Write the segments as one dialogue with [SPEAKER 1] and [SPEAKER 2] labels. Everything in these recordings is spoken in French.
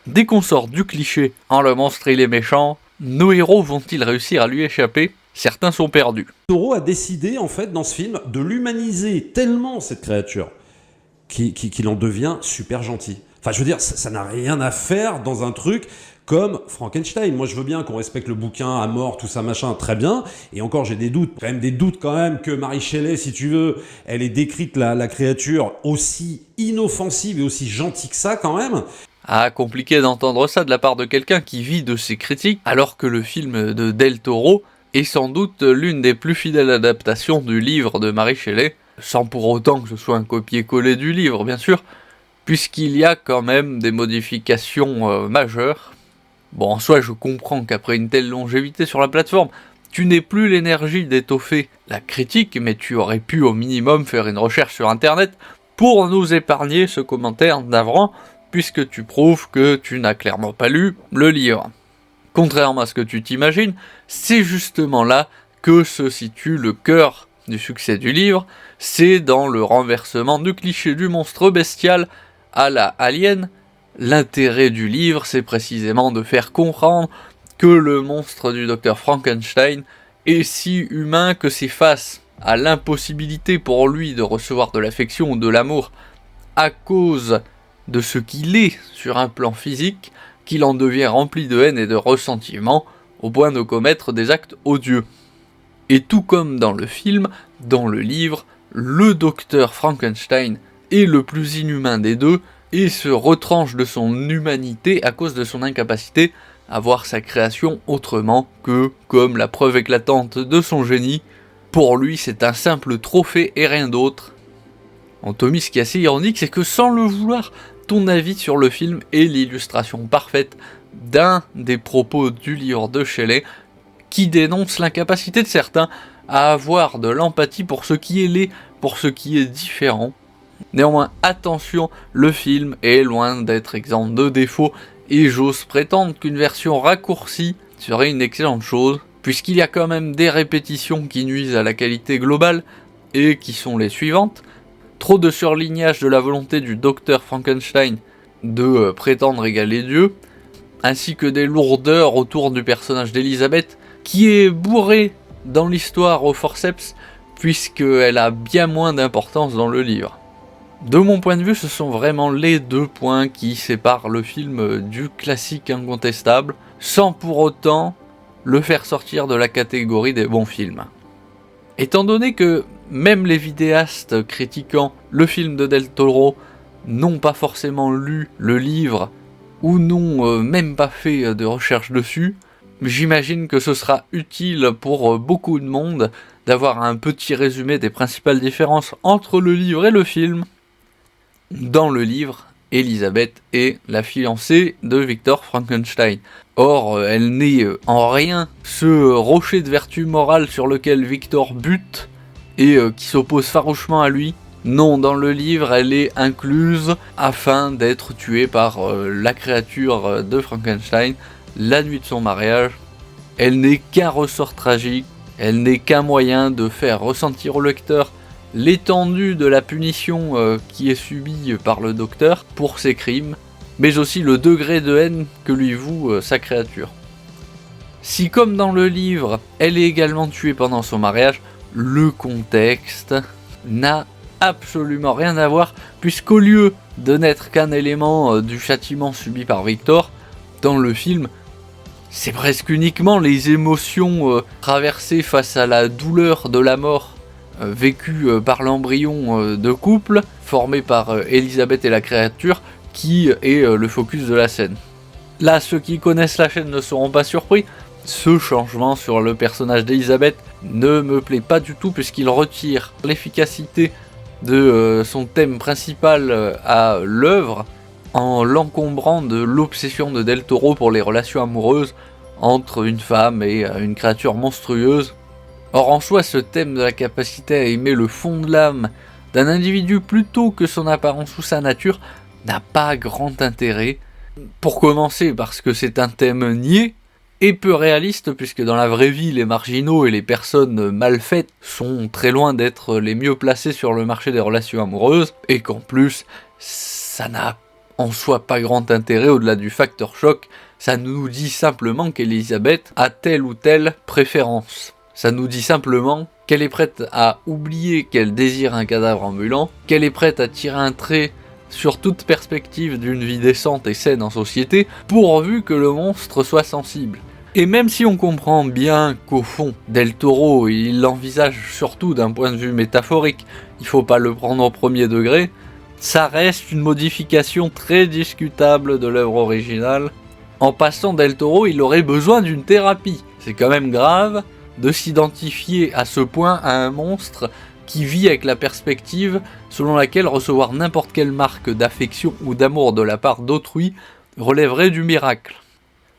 [SPEAKER 1] Dès qu'on sort du cliché « le monstre il est méchant », nos héros vont-ils réussir à lui échapper ? Certains sont perdus.
[SPEAKER 2] Toro a décidé, en fait, dans ce film, de l'humaniser tellement, cette créature, qu'il en devient super gentil. Enfin, je veux dire, ça n'a rien à faire dans un truc comme Frankenstein. Moi, je veux bien qu'on respecte le bouquin à mort, tout ça, machin, très bien. Et encore, j'ai des doutes, quand même, que Mary Shelley, si tu veux, elle ait décrite la créature aussi inoffensive et aussi gentille que ça, quand même.
[SPEAKER 1] Ah, compliqué d'entendre ça de la part de quelqu'un qui vit de ses critiques, alors que le film de Del Toro est sans doute l'une des plus fidèles adaptations du livre de Mary Shelley, sans pour autant que ce soit un copier-coller du livre, bien sûr, puisqu'il y a quand même des modifications majeures. Bon, en soi, je comprends qu'après une telle longévité sur la plateforme, tu n'aies plus l'énergie d'étoffer la critique, mais tu aurais pu au minimum faire une recherche sur internet pour nous épargner ce commentaire navrant, puisque tu prouves que tu n'as clairement pas lu le livre. Contrairement à ce que tu t'imagines, c'est justement là que se situe le cœur du succès du livre, c'est dans le renversement du cliché du monstre bestial à la Alien. L'intérêt du livre, c'est précisément de faire comprendre que le monstre du docteur Frankenstein est si humain que c'est face à l'impossibilité pour lui de recevoir de l'affection ou de l'amour à cause de ce qu'il est sur un plan physique, qu'il en devient rempli de haine et de ressentiment, au point de commettre des actes odieux. Et tout comme dans le film, dans le livre, le docteur Frankenstein est le plus inhumain des deux, et se retranche de son humanité à cause de son incapacité à voir sa création autrement que comme la preuve éclatante de son génie. Pour lui, c'est un simple trophée et rien d'autre. En Tommy, ce qui est assez ironique, c'est que sans le vouloir, ton avis sur le film est l'illustration parfaite d'un des propos du livre de Shelley, qui dénonce l'incapacité de certains à avoir de l'empathie pour ce qui est laid, pour ce qui est différent. Néanmoins, attention, le film est loin d'être exempt de défauts, et j'ose prétendre qu'une version raccourcie serait une excellente chose, puisqu'il y a quand même des répétitions qui nuisent à la qualité globale, et qui sont les suivantes. Trop de surlignage de la volonté du docteur Frankenstein de prétendre égaler Dieu, ainsi que des lourdeurs autour du personnage d'Elisabeth, qui est bourré dans l'histoire au forceps, puisqu'elle a bien moins d'importance dans le livre. De mon point de vue, ce sont vraiment les deux points qui séparent le film du classique incontestable, sans pour autant le faire sortir de la catégorie des bons films. Étant donné que même les vidéastes critiquant le film de Del Toro n'ont pas forcément lu le livre ou n'ont même pas fait de recherche dessus, j'imagine que ce sera utile pour beaucoup de monde d'avoir un petit résumé des principales différences entre le livre et le film. Dans le livre, Elisabeth est la fiancée de Victor Frankenstein. Or, elle n'est en rien ce rocher de vertu morale sur lequel Victor bute et qui s'oppose farouchement à lui. Non, dans le livre, elle est incluse afin d'être tuée par la créature de Frankenstein la nuit de son mariage. Elle n'est qu'un ressort tragique, elle n'est qu'un moyen de faire ressentir au lecteur l'étendue de la punition qui est subie par le docteur pour ses crimes, mais aussi le degré de haine que lui voue sa créature. Si comme dans le livre, elle est également tuée pendant son mariage, le contexte n'a absolument rien à voir, puisqu'au lieu de n'être qu'un élément du châtiment subi par Victor, dans le film, c'est presque uniquement les émotions traversées face à la douleur de la mort vécue par l'embryon de couple, formé par Elisabeth et la créature, qui est le focus de la scène. Là, ceux qui connaissent la chaîne ne seront pas surpris, ce changement sur le personnage d'Elisabeth ne me plaît pas du tout, puisqu'il retire l'efficacité de son thème principal à l'œuvre, en l'encombrant de l'obsession de Del Toro pour les relations amoureuses entre une femme et une créature monstrueuse. Or en soi, ce thème de la capacité à aimer le fond de l'âme d'un individu plutôt que son apparence ou sa nature n'a pas grand intérêt. Pour commencer, parce que c'est un thème niais et peu réaliste, puisque dans la vraie vie, les marginaux et les personnes mal faites sont très loin d'être les mieux placés sur le marché des relations amoureuses, et qu'en plus, ça n'a en soi pas grand intérêt au-delà du facteur choc, ça nous dit simplement qu'Elisabeth a telle ou telle préférence. Ça nous dit simplement qu'elle est prête à oublier qu'elle désire un cadavre ambulant, qu'elle est prête à tirer un trait sur toute perspective d'une vie décente et saine en société, pourvu que le monstre soit sensible. Et même si on comprend bien qu'au fond, Del Toro, il l'envisage surtout d'un point de vue métaphorique, il faut pas le prendre au premier degré, ça reste une modification très discutable de l'œuvre originale. En passant Del Toro, il aurait besoin d'une thérapie. C'est quand même grave de s'identifier à ce point à un monstre qui vit avec la perspective selon laquelle recevoir n'importe quelle marque d'affection ou d'amour de la part d'autrui relèverait du miracle.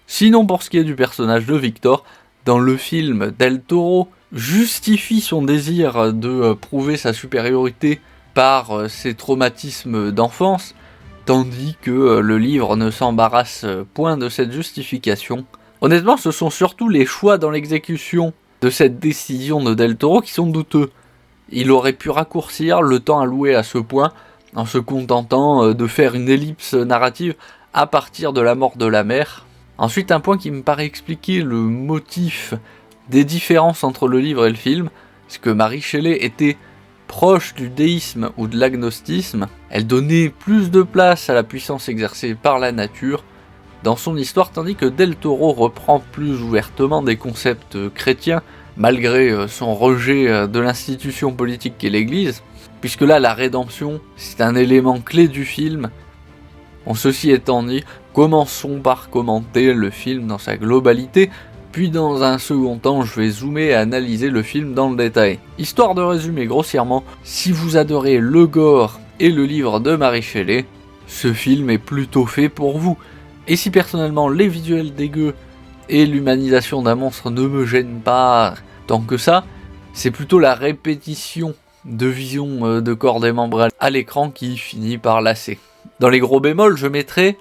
[SPEAKER 1] Sinon, pour ce qui est du personnage de Victor, dans le film, Del Toro justifie son désir de prouver sa supériorité par ses traumatismes d'enfance, tandis que le livre ne s'embarrasse point de cette justification. Honnêtement, ce sont surtout les choix dans l'exécution de cette décision de Del Toro qui sont douteux. Il aurait pu raccourcir le temps alloué à ce point en se contentant de faire une ellipse narrative à partir de la mort de la mère. Ensuite, un point qui me paraît expliquer le motif des différences entre le livre et le film, c'est que Mary Shelley était proche du déisme ou de l'agnosticisme. Elle donnait plus de place à la puissance exercée par la nature dans son histoire, tandis que Del Toro reprend plus ouvertement des concepts chrétiens, malgré son rejet de l'institution politique qu'est l'Église, puisque là, la rédemption, c'est un élément clé du film. Bon, ceci étant dit, commençons par commenter le film dans sa globalité, puis dans un second temps, je vais zoomer et analyser le film dans le détail. Histoire de résumer grossièrement, si vous adorez le gore et le livre de Mary Shelley, ce film est plutôt fait pour vous. Et si personnellement les visuels dégueux et l'humanisation d'un monstre ne me gênent pas tant que ça, c'est plutôt la répétition de visions de corps démembrés à l'écran qui finit par lasser. Dans les gros bémols, je mettrai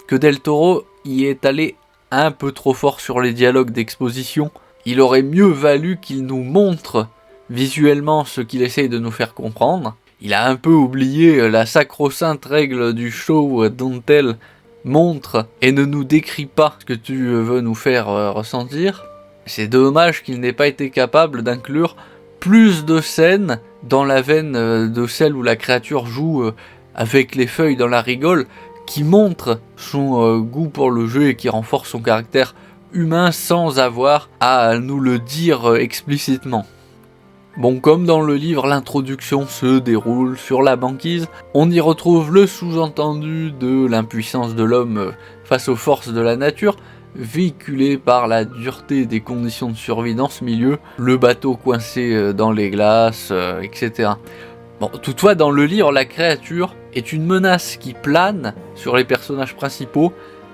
[SPEAKER 1] que Del Toro y est allé un peu trop fort sur les dialogues d'exposition. Il aurait mieux valu qu'il nous montre visuellement ce qu'il essaye de nous faire comprendre. Il a un peu oublié la sacro-sainte règle du show don't tell, montre et ne nous décrit pas ce que tu veux nous faire ressentir. C'est dommage qu'il n'ait pas été capable d'inclure plus de scènes dans la veine de celle où la créature joue avec les feuilles dans la rigole, qui montre son goût pour le jeu et qui renforce son caractère humain sans avoir à nous le dire explicitement. Bon, comme dans le livre, l'introduction se déroule sur la banquise, on y retrouve le sous-entendu de l'impuissance de l'homme face aux forces de la nature, véhiculé par la dureté des conditions de survie dans ce milieu, le bateau coincé dans les glaces, etc. Bon, toutefois, dans le livre, la créature est une menace qui plane sur les personnages principaux,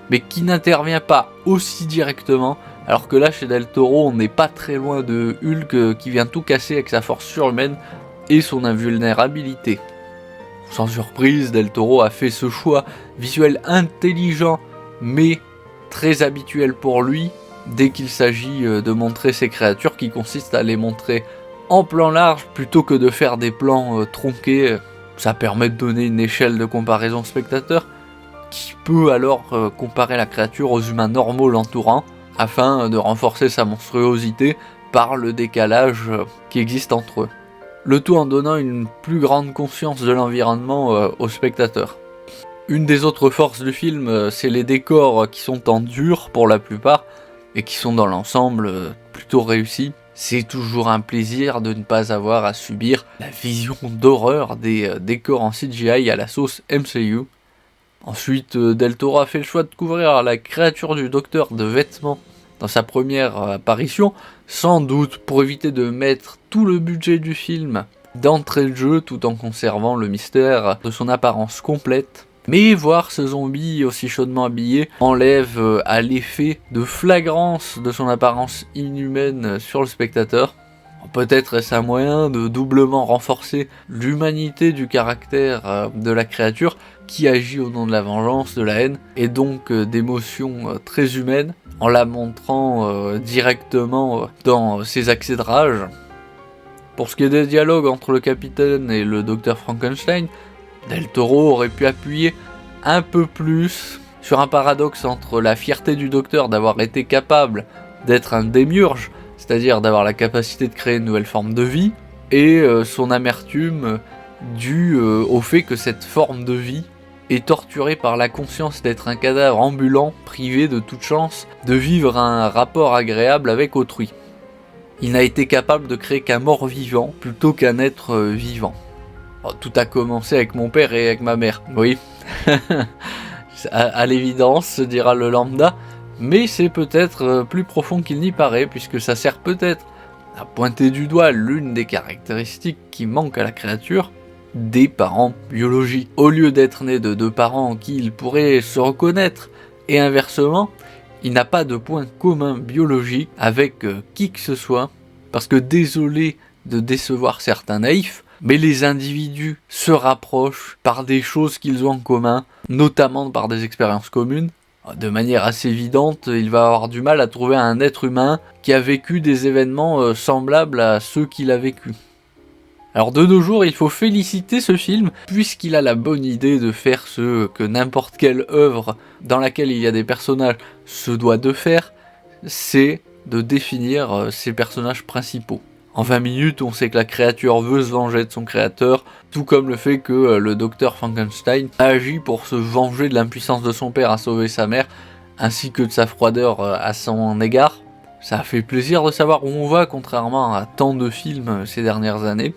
[SPEAKER 1] mais qui n'intervient pas aussi directement, alors que là, chez Del Toro, on n'est pas très loin de Hulk qui vient tout casser avec sa force surhumaine et son invulnérabilité. Sans surprise, Del Toro a fait ce choix visuel intelligent, mais très habituel pour lui, dès qu'il s'agit de montrer ces créatures, qui consiste à les montrer en plan large plutôt que de faire des plans tronqués. Ça permet de donner une échelle de comparaison au spectateur, qui peut alors comparer la créature aux humains normaux l'entourant, afin de renforcer sa monstruosité par le décalage qui existe entre eux. Le tout en donnant une plus grande conscience de l'environnement au spectateur. Une des autres forces du film, c'est les décors qui sont en dur pour la plupart, et qui sont dans l'ensemble plutôt réussis. C'est toujours un plaisir de ne pas avoir à subir la vision d'horreur des décors en CGI à la sauce MCU. Ensuite, Del Toro a fait le choix de couvrir la créature du docteur de vêtements dans sa première apparition, sans doute pour éviter de mettre tout le budget du film d'entrée de jeu tout en conservant le mystère de son apparence complète. Mais voir ce zombie aussi chaudement habillé enlève à l'effet de flagrance de son apparence inhumaine sur le spectateur. Peut-être est-ce un moyen de doublement renforcer l'humanité du caractère de la créature qui agit au nom de la vengeance, de la haine, et donc d'émotions très humaines, en la montrant directement dans ses accès de rage. Pour ce qui est des dialogues entre le capitaine et le docteur Frankenstein, Del Toro aurait pu appuyer un peu plus sur un paradoxe entre la fierté du docteur d'avoir été capable d'être un démiurge, c'est-à-dire d'avoir la capacité de créer une nouvelle forme de vie, et son amertume due au fait que cette forme de vie est torturée par la conscience d'être un cadavre ambulant, privé de toute chance de vivre un rapport agréable avec autrui. Il n'a été capable de créer qu'un mort-vivant plutôt qu'un être vivant. Oh, tout a commencé avec mon père et avec ma mère, oui. à l'évidence, dira le lambda, mais c'est peut-être plus profond qu'il n'y paraît, puisque ça sert peut-être à pointer du doigt l'une des caractéristiques qui manquent à la créature, des parents biologiques. Au lieu d'être né de deux parents en qui il pourrait se reconnaître, et inversement, il n'a pas de point commun biologique avec qui que ce soit, parce que désolé de décevoir certains naïfs, mais les individus se rapprochent par des choses qu'ils ont en commun, notamment par des expériences communes. De manière assez évidente, il va avoir du mal à trouver un être humain qui a vécu des événements semblables à ceux qu'il a vécu. Alors de nos jours, il faut féliciter ce film, puisqu'il a la bonne idée de faire ce que n'importe quelle œuvre dans laquelle il y a des personnages se doit de faire, c'est de définir ses personnages principaux. En 20 minutes, on sait que la créature veut se venger de son créateur, tout comme le fait que le docteur Frankenstein agit pour se venger de l'impuissance de son père à sauver sa mère, ainsi que de sa froideur à son égard. Ça a fait plaisir de savoir où on va, contrairement à tant de films ces dernières années.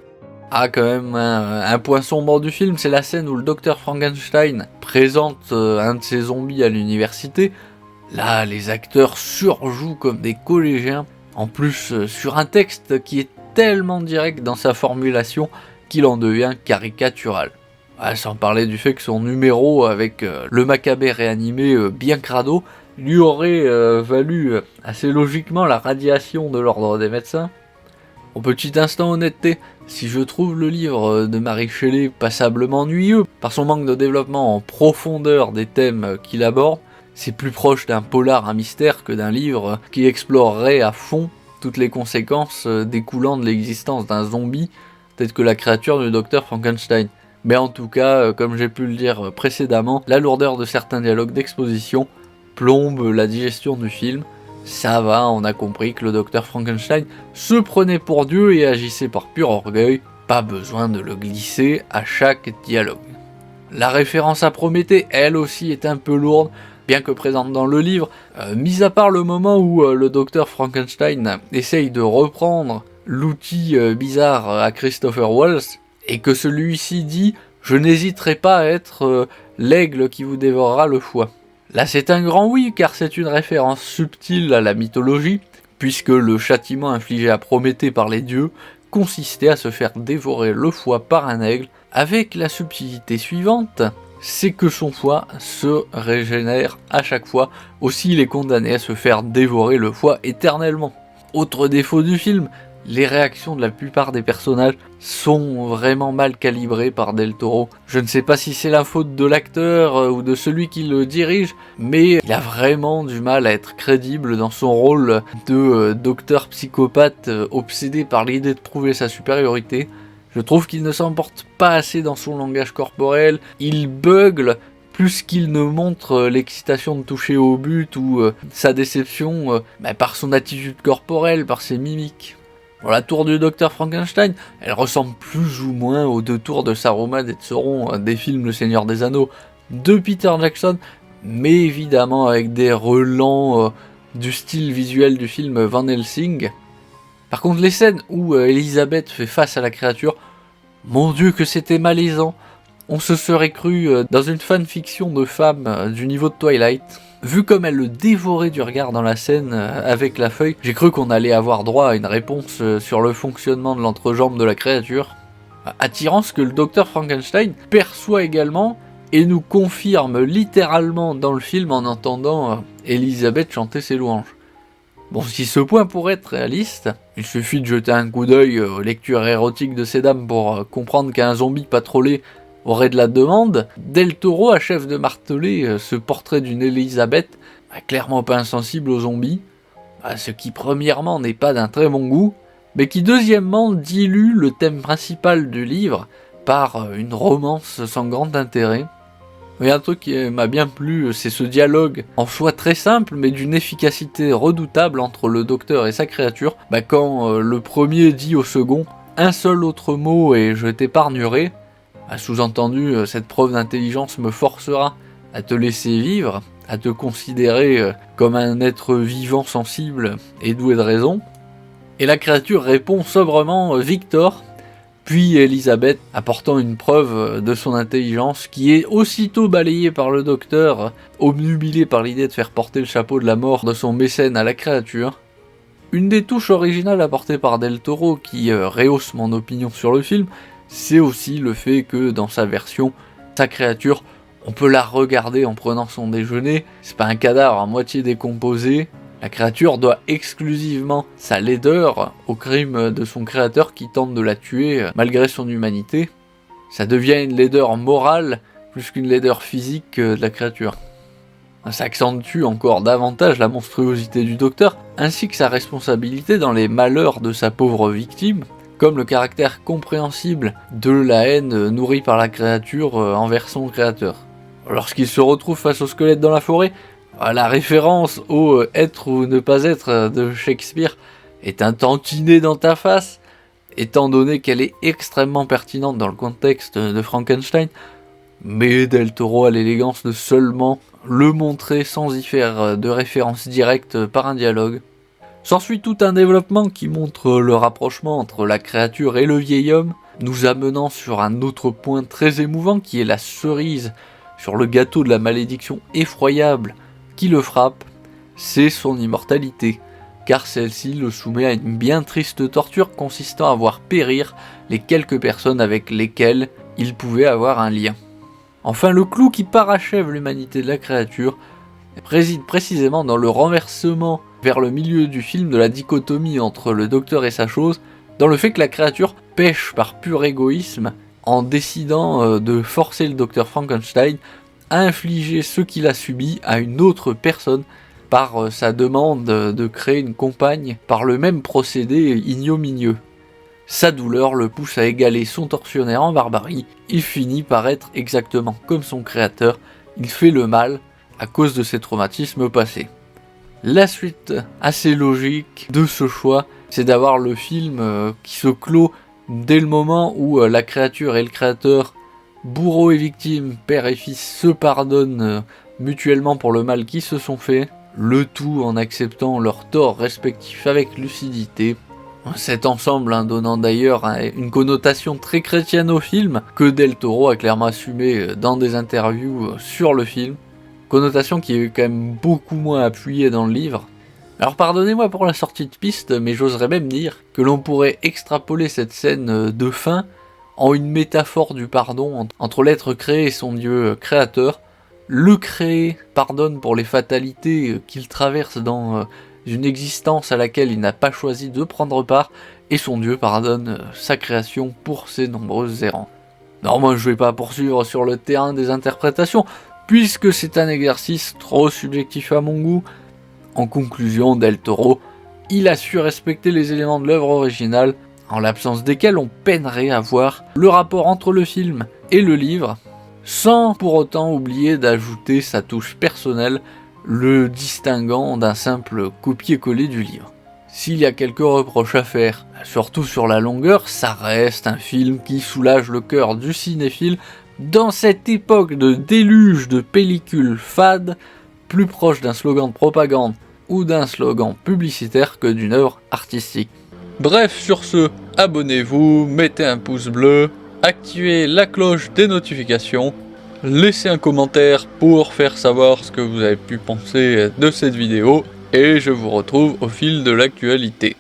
[SPEAKER 1] Ah, quand même, un point sombre du film, c'est la scène où le docteur Frankenstein présente un de ses zombies à l'université. Là, les acteurs surjouent comme des collégiens. En plus, sur un texte qui est tellement direct dans sa formulation qu'il en devient caricatural. Sans parler du fait que son numéro avec le Maccabée réanimé bien crado lui aurait valu assez logiquement la radiation de l'ordre des médecins. Au petit instant honnêteté, si je trouve le livre de Mary Shelley passablement ennuyeux par son manque de développement en profondeur des thèmes qu'il aborde, c'est plus proche d'un polar à mystère que d'un livre qui explorerait à fond toutes les conséquences découlant de l'existence d'un zombie tel que la créature du docteur Frankenstein. Mais en tout cas, comme j'ai pu le dire précédemment, la lourdeur de certains dialogues d'exposition plombe la digestion du film. Ça va, on a compris que le docteur Frankenstein se prenait pour Dieu et agissait par pur orgueil, pas besoin de le glisser à chaque dialogue. La référence à Prométhée, elle aussi, est un peu lourde, bien que présente dans le livre, mis à part le moment où le docteur Frankenstein essaye de reprendre l'outil bizarre à Christopher Waltz, et que celui-ci dit « Je n'hésiterai pas à être l'aigle qui vous dévorera le foie ». Là c'est un grand oui, car c'est une référence subtile à la mythologie, puisque le châtiment infligé à Prométhée par les dieux consistait à se faire dévorer le foie par un aigle, avec la subtilité suivante, c'est que son foie se régénère à chaque fois, aussi il est condamné à se faire dévorer le foie éternellement. Autre défaut du film, les réactions de la plupart des personnages sont vraiment mal calibrées par Del Toro. Je ne sais pas si c'est la faute de l'acteur ou de celui qui le dirige, mais il a vraiment du mal à être crédible dans son rôle de docteur psychopathe obsédé par l'idée de prouver sa supériorité. Je trouve qu'il ne s'emporte pas assez dans son langage corporel, il bugle plus qu'il ne montre l'excitation de toucher au but ou sa déception par son attitude corporelle, par ses mimiques. Bon, la tour du docteur Frankenstein, elle ressemble plus ou moins aux deux tours de Saruman et de Sauron des films Le Seigneur des Anneaux de Peter Jackson, mais évidemment avec des relents du style visuel du film Van Helsing. Par contre, les scènes où Elisabeth fait face à la créature, mon dieu que c'était malaisant. On se serait cru dans une fanfiction de femmes du niveau de Twilight. Vu comme elle le dévorait du regard dans la scène avec la feuille, j'ai cru qu'on allait avoir droit à une réponse sur le fonctionnement de l'entrejambe de la créature. Attirant ce que le docteur Frankenstein perçoit également et nous confirme littéralement dans le film en entendant Elisabeth chanter ses louanges. Bon, si ce point pourrait être réaliste, il suffit de jeter un coup d'œil aux lectures érotiques de ces dames pour comprendre qu'un zombie patrolé aurait de la demande. Del Toro achève de marteler ce portrait d'une Elisabeth clairement pas insensible aux zombies, ce qui premièrement n'est pas d'un très bon goût, mais qui deuxièmement dilue le thème principal du livre par une romance sans grand intérêt. Mais un truc qui m'a bien plu, c'est ce dialogue en soi très simple, mais d'une efficacité redoutable entre le docteur et sa créature. Quand le premier dit au second « un seul autre mot et je t'épargnerai », sous-entendu, cette preuve d'intelligence me forcera à te laisser vivre, à te considérer comme un être vivant, sensible et doué de raison. Et la créature répond sobrement « Victor », puis Elisabeth apportant une preuve de son intelligence qui est aussitôt balayée par le docteur, obnubilé par l'idée de faire porter le chapeau de la mort de son mécène à la créature. Une des touches originales apportées par Del Toro qui rehausse mon opinion sur le film, c'est aussi le fait que dans sa version, sa créature, on peut la regarder en prenant son déjeuner, c'est pas un cadavre à moitié décomposé. La créature doit exclusivement sa laideur au crime de son créateur qui tente de la tuer malgré son humanité. Ça devient une laideur morale plus qu'une laideur physique de la créature. Ça accentue encore davantage la monstruosité du docteur, ainsi que sa responsabilité dans les malheurs de sa pauvre victime, comme le caractère compréhensible de la haine nourrie par la créature envers son créateur. Lorsqu'il se retrouve face au squelette dans la forêt, la référence au être ou ne pas être de Shakespeare est un tantinet dans ta face, étant donné qu'elle est extrêmement pertinente dans le contexte de Frankenstein, mais Del Toro a l'élégance de seulement le montrer sans y faire de référence directe par un dialogue. S'ensuit tout un développement qui montre le rapprochement entre la créature et le vieil homme, nous amenant sur un autre point très émouvant qui est la cerise sur le gâteau de la malédiction effroyable qui le frappe, c'est son immortalité, car celle-ci le soumet à une bien triste torture consistant à voir périr les quelques personnes avec lesquelles il pouvait avoir un lien. Enfin, le clou qui parachève l'humanité de la créature réside précisément dans le renversement vers le milieu du film de la dichotomie entre le docteur et sa chose, dans le fait que la créature pêche par pur égoïsme en décidant de forcer le docteur Frankenstein à infliger ce qu'il a subi à une autre personne par sa demande de créer une compagne par le même procédé ignominieux. Sa douleur le pousse à égaler son tortionnaire en barbarie, il finit par être exactement comme son créateur, il fait le mal à cause de ses traumatismes passés. La suite assez logique de ce choix, c'est d'avoir le film qui se clôt dès le moment où la créature et le créateur, bourreau et victime, père et fils, se pardonnent mutuellement pour le mal qu'ils se sont fait, le tout en acceptant leurs torts respectifs avec lucidité. Cet ensemble donnant d'ailleurs une connotation très chrétienne au film, que Del Toro a clairement assumé dans des interviews sur le film, connotation qui est quand même beaucoup moins appuyée dans le livre. Alors pardonnez-moi pour la sortie de piste, mais j'oserais même dire que l'on pourrait extrapoler cette scène de fin en une métaphore du pardon entre l'être créé et son Dieu créateur. Le créé pardonne pour les fatalités qu'il traverse dans une existence à laquelle il n'a pas choisi de prendre part, et son Dieu pardonne sa création pour ses nombreuses errances. Non, moi je vais pas poursuivre sur le terrain des interprétations, puisque c'est un exercice trop subjectif à mon goût. En conclusion, Del Toro, il a su respecter les éléments de l'œuvre originale, en l'absence desquels on peinerait à voir le rapport entre le film et le livre, sans pour autant oublier d'ajouter sa touche personnelle, le distinguant d'un simple copier-coller du livre. S'il y a quelques reproches à faire, surtout sur la longueur, ça reste un film qui soulage le cœur du cinéphile dans cette époque de déluge de pellicules fades, plus proche d'un slogan de propagande ou d'un slogan publicitaire que d'une œuvre artistique. Bref, sur ce, abonnez-vous, mettez un pouce bleu, activez la cloche des notifications, laissez un commentaire pour faire savoir ce que vous avez pu penser de cette vidéo, et je vous retrouve au fil de l'actualité.